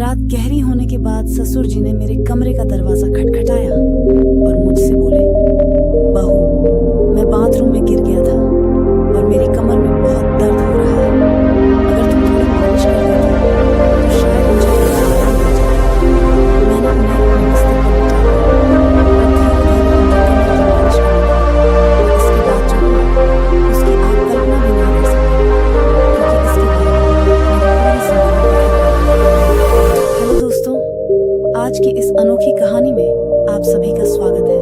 रात गहरी होने के बाद ससुर जी ने मेरे कमरे का दरवाजा खटखटाया और मुझसे बोले, बहू, मैं बाथरूम में गिर गया था और मेरी कमर में बहुत दर्द हो रहा है। अगर तुम थोड़ी मालिश कर देती तो शायद मुझे थोड़ा आराम मिल जाता। मैंने उन्हें अपने बिस्तर पर बिठाया और धीरे-धीरे उनकी कमर की मालिश करने लगा। और इसके बाद जो हुआ उसकी आप कल्पना भी नहीं कर सकते, क्योंकि इसके बाद मेरी पूरी जिंदगी बदल गई। हेलो दोस्तों, आज की इस अनोखी कहानी में आप सभी का स्वागत है।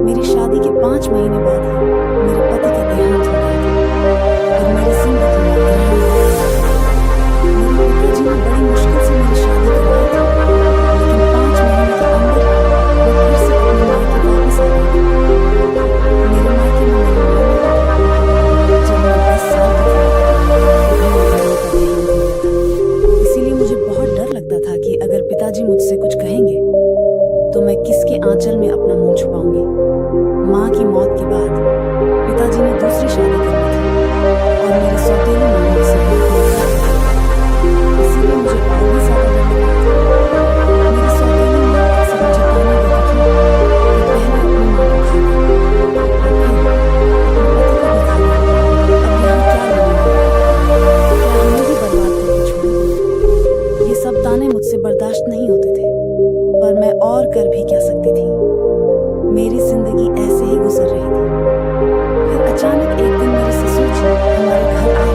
मेरी शादी के 5 महीने बाद ही मेरे पति का देहांत हो गया था और मेरी जिंदगी में ग्रहण हो गया था। मेरे पिताजी ने बड़ी मुश्किल से मेरी शादी करवाई थी, लेकिन 5 महीने के अंदर मैं फिर से अपने मायके वापस आ गई। मेरे मायके में मेरी माँ ने जब मैं 10 साल की थी तभी मेरी माँ का देहांत हो गया था। इसीलिए मुझे बहुत डर लगता था कि अगर पिताजी मुझसे कुछ कहेंगे तो मैं किसके आंचल में अपना मुंह छुपाऊंगी। माँ की मौत के बाद पिताजी ने दूसरी शादी कर ली थी और मेरी सौतेली माँ ने उसे बहुत नफरत की थी। इसीलिए मुझे और भी ज्यादा डर लगता था। मेरी सौतेली माँ अक्सर मुझे ताने देती थी कि पहले अपनी माँ को खा लो और फिर अपने पति को भी खा लो। अब यहाँ क्या लेना है? क्या हमें भी बर्बाद करके छोड़ोगे? ये सब ताने मुझसे बर्दाश्त नहीं होते थे, पर मैं और कर भी क्या सकती थी। मेरी जिंदगी ऐसे ही गुजर रही थी। फिर अचानक एक दिन मेरे ससुर जी हमारे घर आए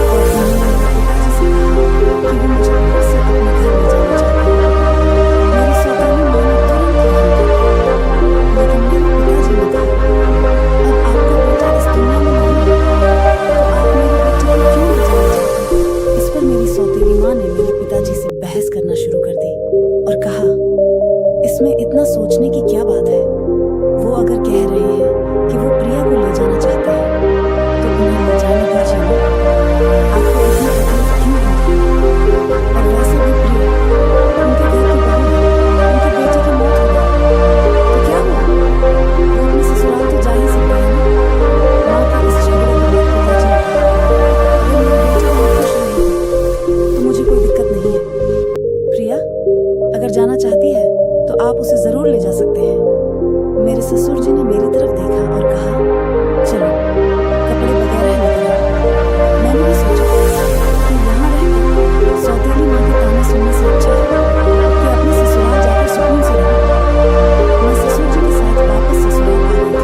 और उन्होंने मेरे पिताजी से कहा कि वो मुझे फिर से अपने घर ले जाना चाहते हैं। मेरी सौतेली माँ ने तुरंत यहाँ कर, लेकिन मेरे पिताजी ने कहा, अब आपका बेटा इस दुनिया में नहीं है तो आप मेरी बेटी को क्यों ले जाना चाहते हैं? इस पर मेरी सौतेली माँ ने मेरे पिताजी से बहस करना शुरू कर दी और कहा, इसमें इतना सोचने की क्या बात है? वो अगर कह रहे हैं कि वो प्रिया को ले जाना चाहते हैं तो उन्हें ले जाने दीजिए ना। आपको इतनी तकलीफ क्यों होती है? और वैसे भी प्रिया उनके घर की बहू है, उनके बेटे की मौत हो गई तो क्या हुआ? वो अपने ससुराल तो जा ही सकते हैं ना। माँ के इस झगड़े के बाद पिताजी ने कहा, अगर मेरी बेटी वहाँ खुश रहेगी तो मुझे कोई दिक्कत नहीं है। प्रिया अगर जाना चाहती है तो आप उसे जरूर ले जा सकते हैं। मेरे ससुर जी ने मेरी तरफ देखा और कहा, चलो कपड़े वगैरह लेकर आओ। मैंने भी सोचा कि यहाँ रहकर सौतेली माँ के ताने सुनने से अच्छा है कि अपने ससुराल जाकर सुकून से रहूं। मैं ससुर जी के साथ वापस ससुराल आ गई थी।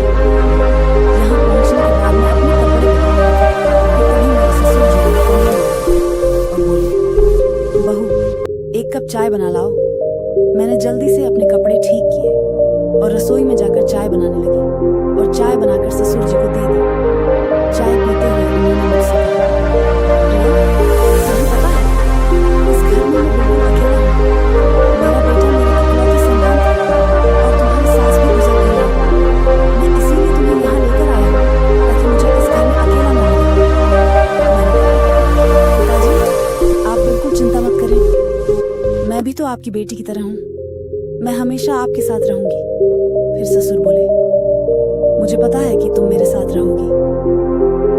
यहाँ पहुँचने के बाद मैं अपने कपड़े बदल रही थी कि तभी मेरे ससुर जी मेरे कमरे में आए और बोले, बहू एक कप चाय बना लाओ। मैंने जल्दी से अपने कपड़े ठीक किए और रसोई में जाकर चाय बनाने लगी और चाय बनाकर ससुर जी को दे दी। चाय पीते हुए उन्होंने मुझसे कहा, प्रिया तुम्हें पता है इस घर में मैं बिल्कुल अकेला हूँ। मेरा बेटा मेरी इकलौती संतान था और तुम्हारी सास भी गुजर गई है। मैं इसीलिए तुम्हें यहाँ लेकर आया हूँ ताकि मुझे इस घर में अकेला न लगे। मैंने कहा, पिताजी आप बिल्कुल चिंता मत करें, मैं भी तो आपकी बेटी की तरह हूँ, मैं हमेशा आपके साथ रहूंगी। फिर ससुर बोले, मुझे पता है कि तुम मेरे साथ रहोगी,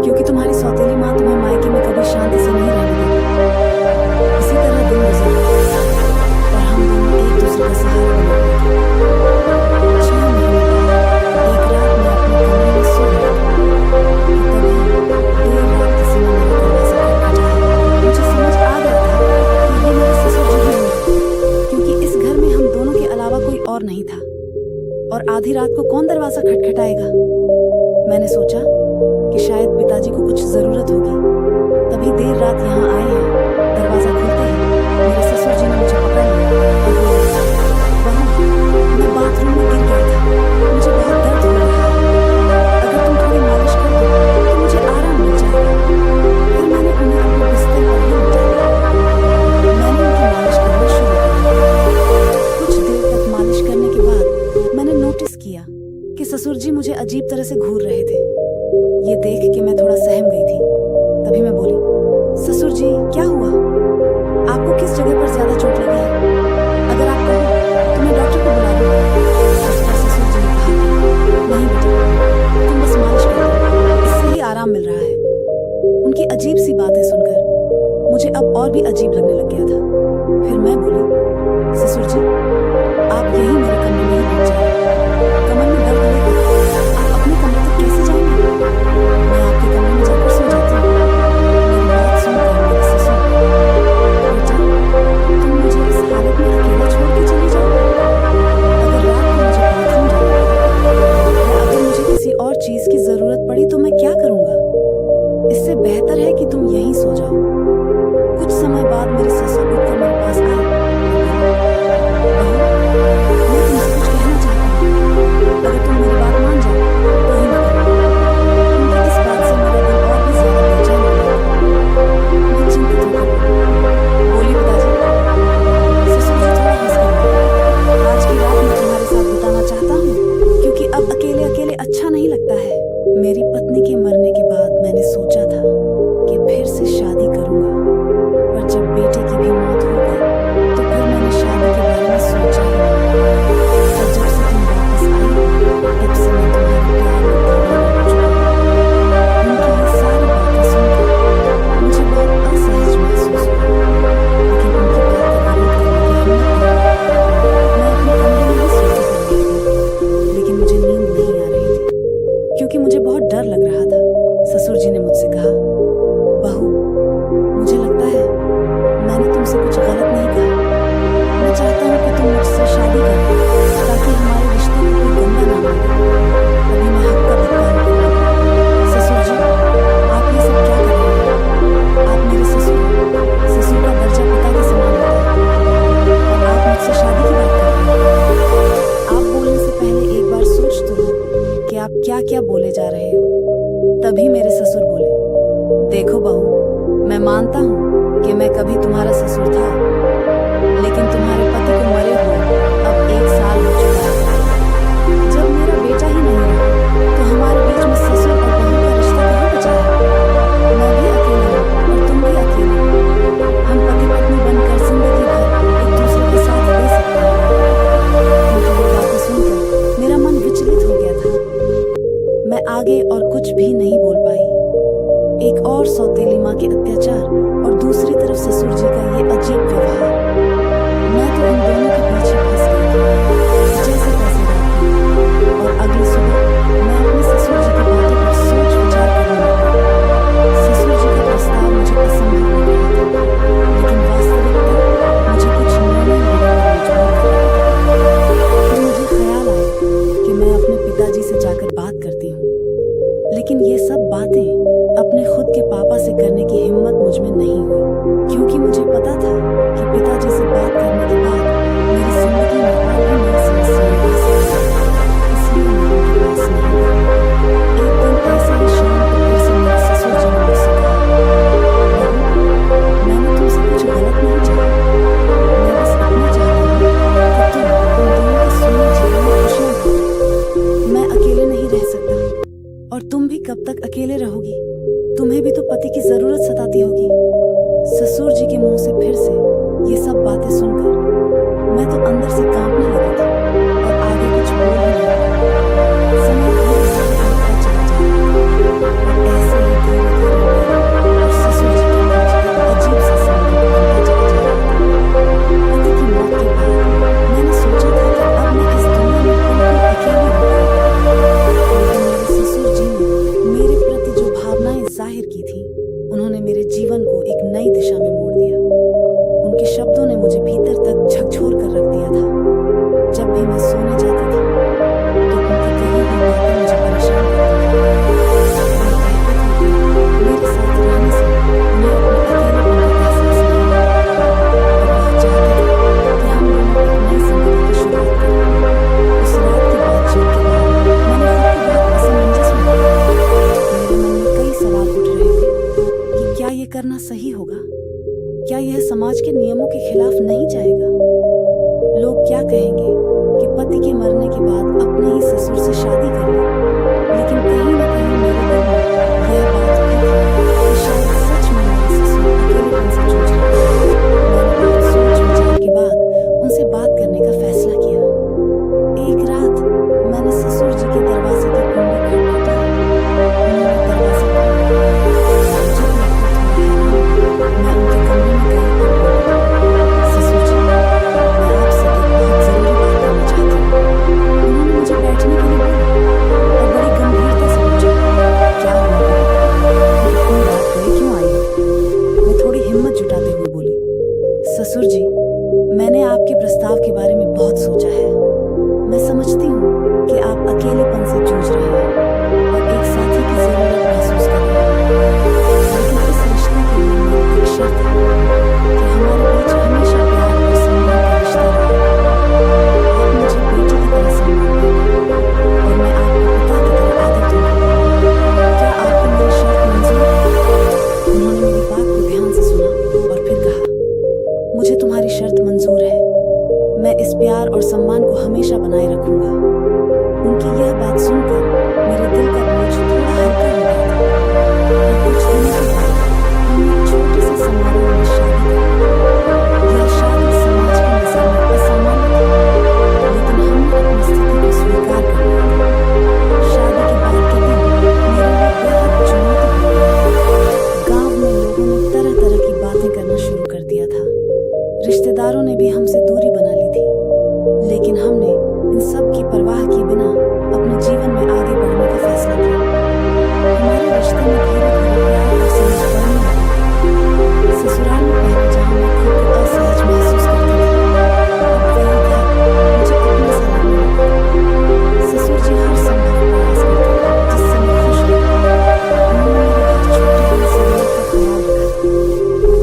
क्योंकि तुम्हारी सौतेली माँ तुम्हें मायके में कभी शांति से नहीं रहने देगी। इसी तरह दिन गुजर गए और हम दोनों एक दूसरे का सहारा बने हुए थे। 6 महीने बाद एक रात मैं अपने कमरे में सो रही थी कि तभी देर रात किसी ने मेरा दरवाजा खटखटाया। मुझे समझ आ गया था कि ये मेरे ससुर जी ही होंगे, क्योंकि इस घर में हम दोनों के अलावा कोई और नहीं था और आधी रात को कौन दरवाजा खटखटाएगा। मैंने सोचा कि शायद पिताजी को कुछ जरूरत होगी, तभी देर रात यहाँ आए हैं। दरवाजा खुलते ही मेरे ससुर जी ने मुझे पकड़ लिया और बोले, बहू मैं बाथरूम में गिर गया था, मुझे बहुत दर्द हो रहा है, अगर तुम थोड़ी मालिश कर दो तो मुझे आराम मिल जाएगा। फिर मैंने उन्हें अपने बिस्तर पर ही उठा लिया। मैंने उनकी मालिश करना शुरू किया। कुछ देर तक मालिश करने के बाद मैंने नोटिस किया कि ससुर जी मुझे अजीब तरह से घूर रहे थे। ये देख के मैं थोड़ा सहम गई थी। तभी मैं बोली, ससुर जी क्या हुआ? फिर मैं बोली, ससुर जी आप यहीं मेरे कमरे में ही बैठ जाइए, कमर में दर्द होगा, आप अपने कमरे तक कैसे जाएंगे? मैं आपके कमरे में जाकर सो जाती हूँ। मेरी बात सुनकर मेरे ससुर, बेटा तुम मुझे इस हालत में अकेला छोड़ के चली जाओ? अगर रात को मुझे बाथरूम जाना पड़ा या अगर मुझे किसी और चीज की जरूरत पड़ी तो मैं क्या करूंगा? इससे बेहतर है कि तुम यहीं सो जाओ। कुछ समय बाद मेरे ससुर उठकर मेरे पास आए। बहू, मैं तुमसे कुछ कहना चाहता हूँ, अगर तुम मेरी बात मान जाओ तो ही मैं करूँगा। उनकी इस बात से मेरा दिल और भी ज्यादा बेचैन हो गया। मैं चिंतित होकर बोली, पिताजी। ससुर जी थोड़ा हंस कर बोले, आज की रात मैं तुम्हारे साथ बिताना चाहता हूँ क्योंकि अब अकेले अकेले अच्छा नहीं लगता है। मेरी पत्नी के मरने के बाद मैंने सोचा था कि फिर से शादी करूंगा, पर जब बेटे की भी मौत हो गई तो फिर मैंने शादी के बारे में सोचा ही नहीं। और जब से तुम वापस आई तब से मैं तुम्हारे प्यार में दीवाना हो चुका हूँ। उनकी ये सारी बातें सुनकर मुझे बहुत असहज महसूस हुआ, लेकिन उनकी बात का विरोध करने की हिम्मत नहीं। मैं अपने कमरे में ही सोती पड़ी थी, लेकिन मुझे नींद नहीं आ रही थी क्योंकि मुझे बहुत डर लग रहा था। ससुर जी ने मुझसे कहा, बहू मुझे लगता है मैंने तुमसे कुछ गलत नहीं कहा। मैं चाहता हूँ कि तुम मुझसे शादी करो ताकि हमारे रिश्ते में कोई गंदा ना लगे। अभी मैं हक का धक्का नहीं लगा। ससुर जी आप ये सब क्या कर रहे हैं? आप मेरे ससुर का दर्जा पिता के समान होता है और आप मुझसे शादी की बात कर रहे हैं। आप बोलने से पहले एक बार सोच तो लो कि आप क्या क्या बोले जा रहे हो। तभी मेरे ससुर बोले, देखो बहू मैं मानता हूँ कि मैं कभी तुम्हारा ससुर था, लेकिन तुम्हारे पति को मरे हुए अब 1 साल हो चुका है। जब मेरा बेटा ही नहीं रहा तो हमारे बीच में ससुर और बहू का रिश्ता कहाँ बचा है? मैं भी अकेला हूँ और तुम भी अकेले हो। हम पति पत्नी बनकर जिंदगी भर एक दूसरे के साथ दे सकते हैं। उनकी ये बातें सुनकर मेरा मन विचलित हो गया था। मैं आगे और कुछ भी नहीं बोल पाई। एक और सौतेली माँ के अत्याचार और दूसरी तरफ ससुर जी का ये अजीब व्यवहार। मैं तो इन दोनों के पीछे फंस गई थी। जैसे तैसे रात हुई और अगली सुबह मैं अपने ससुर जी की बातों पर सोच विचार करने लगी। ससुर जी का प्रस्ताव मुझे असंभव लग रहा था, लेकिन वास्तविकता मुझे कुछ निर्णय लेने पर मजबूर कर रही थी। फिर मुझे ख्याल आया कि मैं अपने पिताजी से जाकर बात करती हूँ, लेकिन ये सब बातें अपने खुद के पापा से करने की हिम्मत मुझ में नहीं हुई, क्योंकि मुझे पता था कि पिताजी से बात करने के बाद मेरी जिंदगी में और भी नई समस्याएं आ सकती हैं। इसलिए मैं उनके पास नहीं गई। एक दिन ऐसे ही शाम को फिर से मेरे ससुर जी ने मुझसे कहा, बहू मैंने तुमसे कुछ गलत नहीं चाहा, मैं बस इतना चाहता हूँ कि तुम उन दोनों के सुनने जीवन में खुशियाँ पाओ। मैं अकेले नहीं रह सकता और तुम भी कब तक अकेले रहोगी? तुम्हें भी तो पति की जरूरत सताती होगी। ससुर जी के मुंह से फिर से ये सब बातें सुनकर मैं तो अंदर से कांपने लगी थी और आगे कुछ बोल ही नहीं पाई। समय धीरे धीरे बीतता चला जा रहा था और ऐसे ही धीरे धीरे मेरे और ससुर जी के बीच एक अजीब सा संबंध बनता चला जा रहा था। पति की मौत के बाद मैंने सोचा था कि अब मैं इस दुनिया में बिल्कुल अकेली हो गई, लेकिन मेरे ससुर जी ने मेरे प्रति जो भावनाएं जाहिर की थी उन्होंने मेरे जीवन को एक नई दिशा में मोड़ दिया। उनके शब्दों ने मुझे भीतर तक झकझोर कर रख दिया था। जब भी मैं सोने जाती थी तो उनकी कही हुई बातें मुझे परेशान करती थी। वो कहते थे कि मेरे साथ रहने से उन्हें अपने अकेलेपन का एहसास नहीं होता और वह चाहते थे कि हम दोनों एक नई जिंदगी की शुरुआत करें। उस रात की बातचीत के बाद मैंने खुद को बहुत असमंजस में पाया। मेरे मन में कई सवाल उठ रहे थे कि क्या ये करना सही होगा? क्या यह समाज के नियमों के खिलाफ नहीं जाएगा? लोग क्या कहेंगे कि पति के मरने के बाद अपने ही ससुर से शादी कर ली, लेकिन कहीं ना कहीं मेरे दिल में यह बात भी थी कि शायद सच में मेरे ससुर अकेलेपन से जूझ रहे हैं। मैंने बहुत सोच विचार के बाद उनसे बात करने का फैसला किया। एक रात मैंने ससुर जी के दरवाजे की कुंडी खटखटाई। उन्होंने दरवाजा खोला। मैं उनके कमरे में गई और बोली, ससुर जी ससुर जी, मैंने आपके प्रस्ताव के बारे में बहुत सोचा है। मैं समझती हूँ कि आप अकेलेपन से जूझ रहे हैं और एक साथी की जरूरत महसूस कर रहे हैं। लेकिन इस रिश्ते के लिए मेरी एक शर्त है कि हमारे बीच हमेशा प्यार और सम्मान का रिश्ता रहे। आप मुझे बेटी की तरह सम्मान देंगे और मैं आपको पिता की तरह आदर दूंगी। क्या आपको मेरी शर्त मंजूर है? उन्होंने मेरी बात को ध्यान से सुना और फिर कहा, मुझे तुम्हारी शर्त मंजूर है। मैं इस प्यार और सम्मान को हमेशा बनाए रखूंगा। उनकी यह बात सुनकर मेरे दिल का बोझ थोड़ा हल्का हो गया था। और कुछ दिनों के बाद हमने एक छोटे से समारोह में शादी की। यह शादी समाज की नजर में असामान्य थी, लेकिन हमने अपनी स्थिति को स्वीकार कर लिया। शादी के बाद के दिन मेरे लिए बेहद चुनौतीपूर्ण। गांव में लोगों ने तरह तरह की बातें करना शुरू कर दिया था। रिश्तेदारों ने भी हमसे दूरी बना ली थी, लेकिन हमने इन सब की परवाह किए बिना अपने जीवन में आगे बढ़ने का फैसला किया। हमारे रिश्ते में धीरे धीरे प्यार और समझ बढ़ने लगी। ससुराल में पहले जहाँ मैं खुद को असहज महसूस करती थी, अब वही घर मुझे अपने सा लगने लगा। ससुर जी हर संभव प्रयास करते थे जिससे मैं खुश रहूं। उन्होंने मेरी हर छोटी बड़ी जरूरत का ख्याल रखा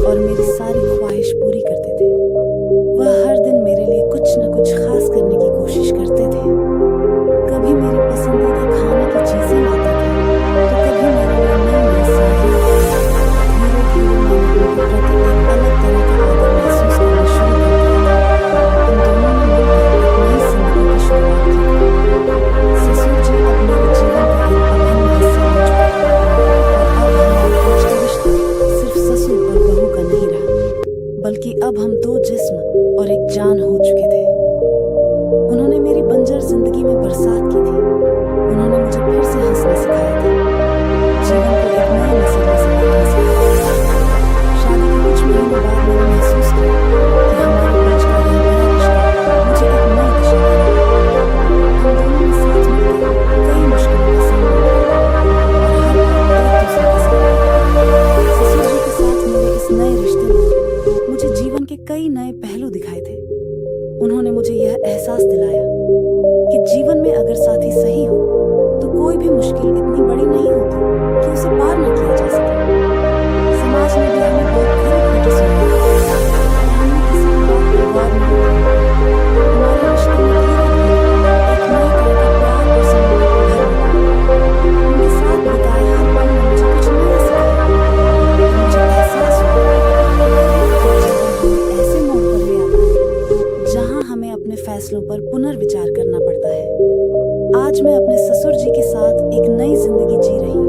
और मेरी सारी ख्वाहिश पूरी करते थे। वह हर दिन मेरे लिए कुछ न कुछ खास करने की कोशिश करते थे। कभी मेरी पसंदीदा खाने की चीजें लाते थे, तो कभी मेरे लिए नई नई साड़ियाँ। धीरे धीरे मैंने उनके प्रति एक अलग तरह का आदर महसूस करना शुरू कर दिया। हम दोनों ने मिलकर एक नई जिंदगी की शुरुआत की। ससुर जी अब मेरे जीवन का एक अभिन्न हिस्सा बन चुके हैं और अब हमारे बीच का रिश्ता सिर्फ ससुर और बहू का नहीं रहा, बल्कि अब हम दो जिस्म और एक जान हो चुके थे। उन्होंने मेरी बंजर जिंदगी में बरसात की थी। उन्होंने मुझे फिर से हंसना सिखाया था, जीवन को एक नए नजरिए से देखना सिखाया था। शादी के कुछ महीनों बाद मैंने महसूस किया कि हमारे बीच का यह नया रिश्ता मुझे एक नई दिशा दे रहा है। हम दोनों ने साथ मिलकर कई मुश्किलों का सामना किया और हर बार एक दूसरे का साथ दिया। ससुर जी के साथ मेरे इस नए रिश्ते में मुझे जीवन के कई नए पहलू दिखाए थे। उन्होंने मुझे यह एहसास दिलाया कि जीवन में अगर साथी सही हो तो कोई भी मुश्किल इतनी बड़ी नहीं होती कि उसे पार न किया जा सके। समाज ने भी हमें बहुत खरी खोटी सुनाई, हमने किसी की बात पर गौर नहीं किया। हमारे रिश्ते में धीरे धीरे एक नई तरह का प्यार और सम्मान उभरने लगा। उनके साथ बिताए हर पल ने मुझे कुछ नया सिखाया। मुझे एहसास हुआ कि जीवन हमें ऐसे मोड़ पर ले आता है जहाँ हमें अपने फैसलों पर पुनर्विचार करना पड़ता है। आज मैं अपने ससुर जी के साथ एक नई जिंदगी जी रही हूँ।